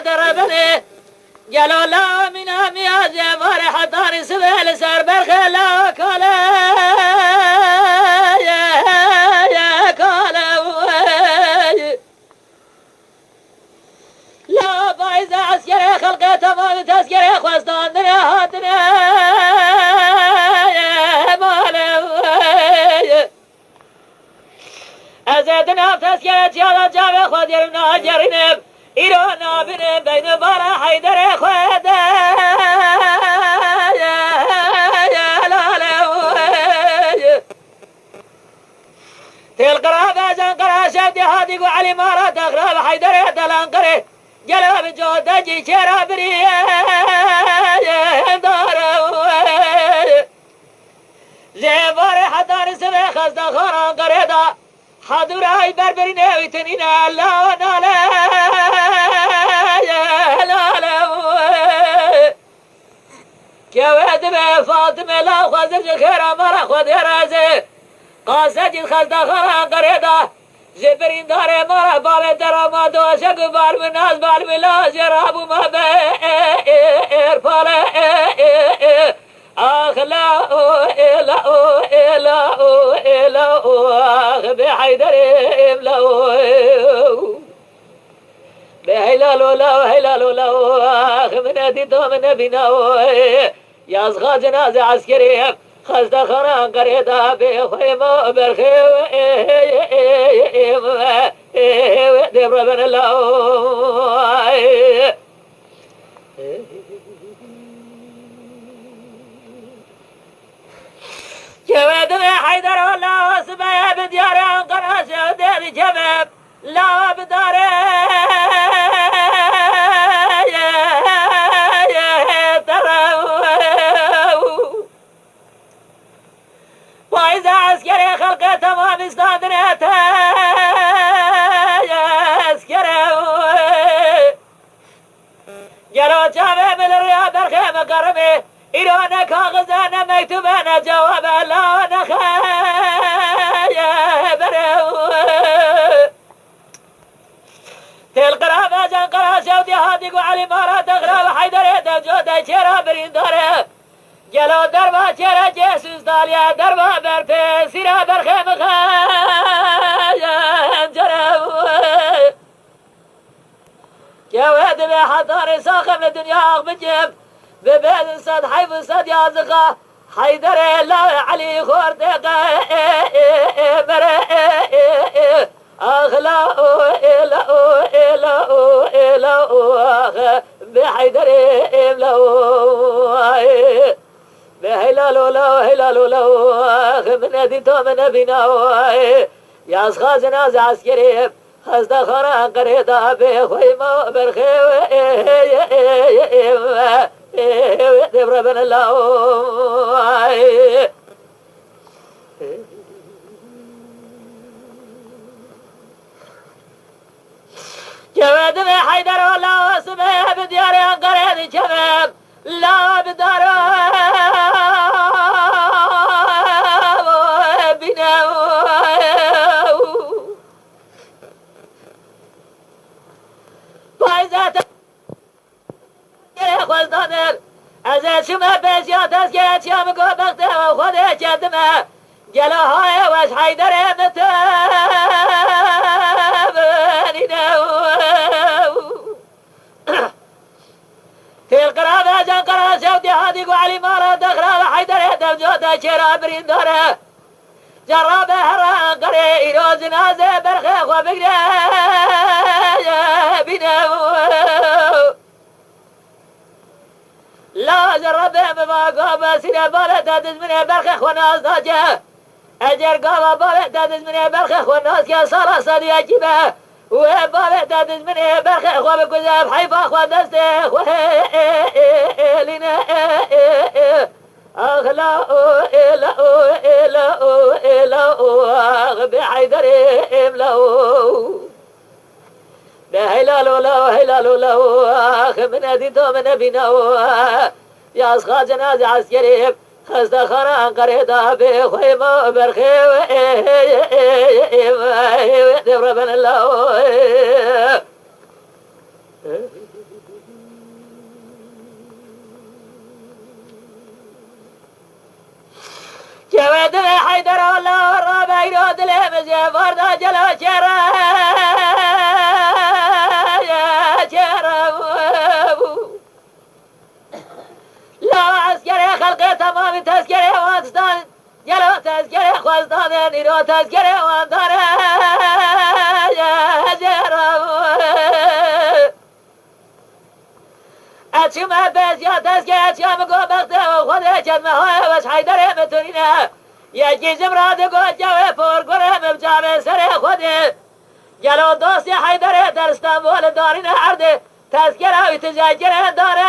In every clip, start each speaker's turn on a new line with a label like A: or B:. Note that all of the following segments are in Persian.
A: دربني جلو لا من أمياز فرحتان سبيل سر برخلا كلا يا كلا لا بايز عسكري خلقه تمام تسكري خواستان دنيا هاتنا يا مالي أزدنا تسكري جالا جاوي خوديرنا جرينب إيرانا بني بين بارا حيدر خوادا يا لالا تلقرا زنقرا شادي هادي وعلي مارا تغرب حيدر تلانقري جلب جودة جي شرا بري زيبار حدار سبي خزد خوران قريدا حضوراي بربري نوي تنينا لا نالا كواد به فاطمة لا خوزر خيرا مرا خود رازي قاسد خزد خوران قريدا زبرين داره مرا بال درما دوشك بال مناز بال ملا جراب ما بير بال آخ لا إلا إلا إلا آخ بحيدر إملا بهلال لا هلال لا آخ من أديتو من بنا يا أصغى جنازة عسكري خزد خران قريدا بخيمة برخيو دبر بن الله جواد حيدر والله سبايا بديار انقرا شهدي جباب لا بدار وإذا عسكري خلقه تمام استادنته يا عسكري جلو جابه بالرياض الخيمة قرمي إيرانك غزانا مكتوبانا جواب لا نخايا برو تلقرابة جنقرا شودي هادق وعلي مارا تغراب حيدر يدو جودة شرا برين داره جلو دربا چرا جسوس دالیا دربا برپی سیرا برخیم خایم جرو جواد به حضار ساخم دنیا آق بجم ببید صد حیف صد یازقا حیدر لا علی خوردقا بره أغلا إلا إلا إلا أخ بحيدر إملا بهلال لا هلال لا أخ من أديتو من بنا يا أصخا جناز عسكري خزد خران قريدا بخيمة برخيو دبر بن الله جواد به حيدر والله اسمه بديار انقرض جمال لا بدار بنا فايزات خلدانر از شما بسیات از که چیم گو بخته و خود جدمه جلاهای وش حیدر تلقرا جان قرا شوتي هادي وعلي مالا دخرا حيدر دم جودا شرا برين داره جرب هران قري ايروز نازه برخه خو بگره بينه لا جرب ما قام سير بالا دادز من برخه خو ناز داجه اجر قام بالا دادز من برخه خو ناز يا صار صدي اجيبه وبالي دادز من برخه خو بگذب حيفا خو دسته خو لنا اغلا الا الا الا بحيدر املا بهلال لا هلال لا اخ من اديتو من بنا يا اصخا جناز عسكري خزد خران قريدا بخيمة برخيو دبر بن الله جواد حيدر الله الرابع يرود الامزي فردا جلو شرا يا شرا لا عسكري خلقي تمام تذكري وانستان جلو تذكري خوزدان نيرو تذكري واندان يا شرا اتشم عباس يا تذكري اتشم قو بغته وخذ جدمه هاي وش حيدر متونينه یکی جمراد گو جوه پر گره مبجامه سر خوده گلو دوست حیدره در استانبول دارین عرده تذکره و تجاجره داره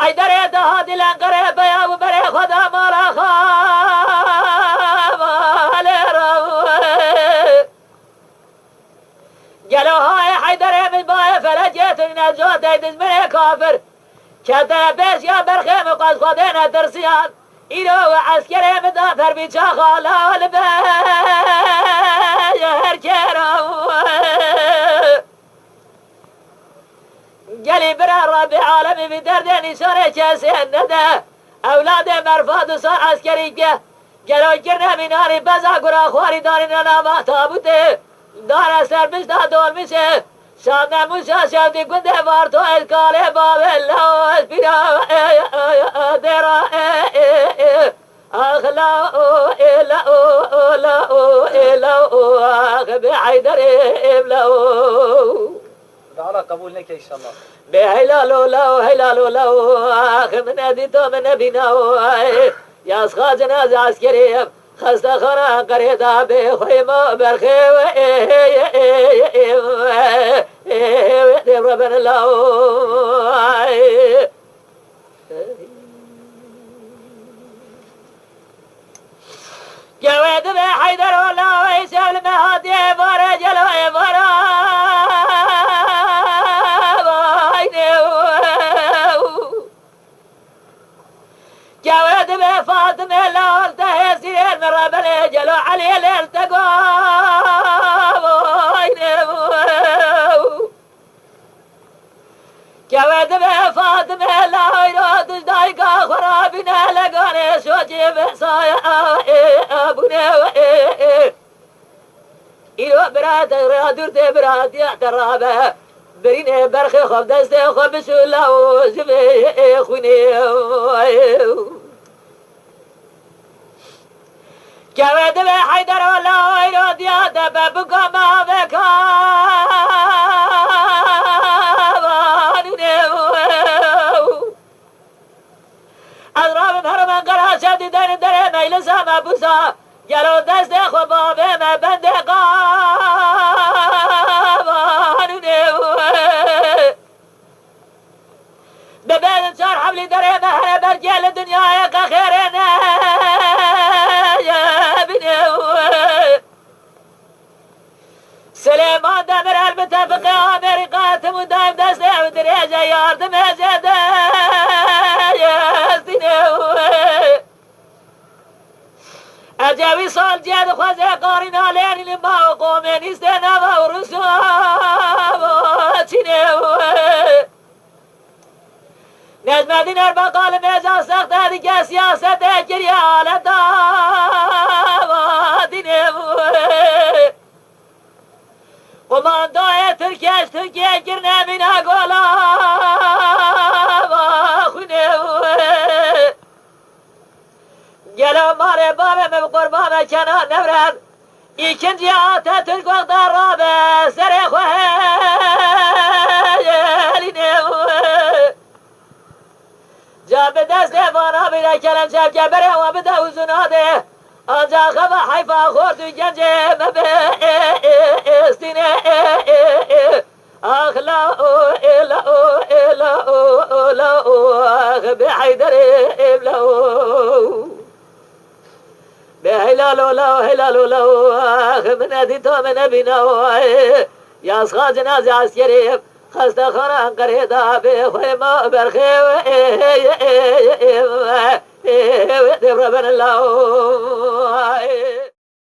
A: حیدره ده دلنگره بیا و بره خدا مالا خواه گلو های حیدره من بای فلجیت نجات دیدز من کافر کتا بیش یا برخی مقاس خودین درسیان ایرو و عسکری مدافر بیچا خالال به هر کرام گلی برا رب عالمی بی درد نشانه کسی نده اولاد مرفاد و سار عسکری که گلو گرنه میناری بزا گرا خواری داری نناما تابوته دار سر بشتا دول میشه شام موشا شادی گنده وار تو الکاله باب الله اسپیرا درا اخلا الا الا اخ بحيدر ابلا
B: على قبول لك ان شاء الله
A: بهلال لو هلال لو اخ من اديتو من نبينا يا اصحاب جنازه عسكريه خسته خانه قریدا به خیمه برخه و ربنا الله جواد به حیدر الله و ایسال مهادی باره جلوه باره جواد به فاطمه لال تهسير مرابل جلو علي الالتقوا جواد به فاطمه لا يراد دايقا خرابنا لقاني شوجي بحصايا ابونا إلو براد رادورت براد يحترابه برين برخي خب دست خب شولا وزبي خوني جواد به حیدر الله ایراد یاد ببگا ما بکانونه از راب برمن قرار شدی در مجلس مبوسا گلو دست خوبا به مبند قانونه ببین چار حملی در مهر برگل دنیای قخیرنه سليمان دمر المتفق امريكا تمدام دسته ودريجه ياردم زده اجاوي صال جاد خوزه قارين علين لما وقومين استنوا ورسوا تشينو نجم دين اربع قال ميزان سخت هذه سياسه جري على دينو قماندای ترکیه گرنه من اگولا خونه گلو ماره بابه من قربان کنان نورن ikinci ata Türk vakta rabe sere eline Cabe deste bana bile kelem çevke bere ve bide uzun ade ancak hava hayfa kordu gence mebe estine أخلا إلا إلا لا بحيدر إبلا بهلال لا هلال لا من أديتو من أبينا يا أصحاب جنازة عسكري خسته خانه قريدا بخيمة برخي ربنا الله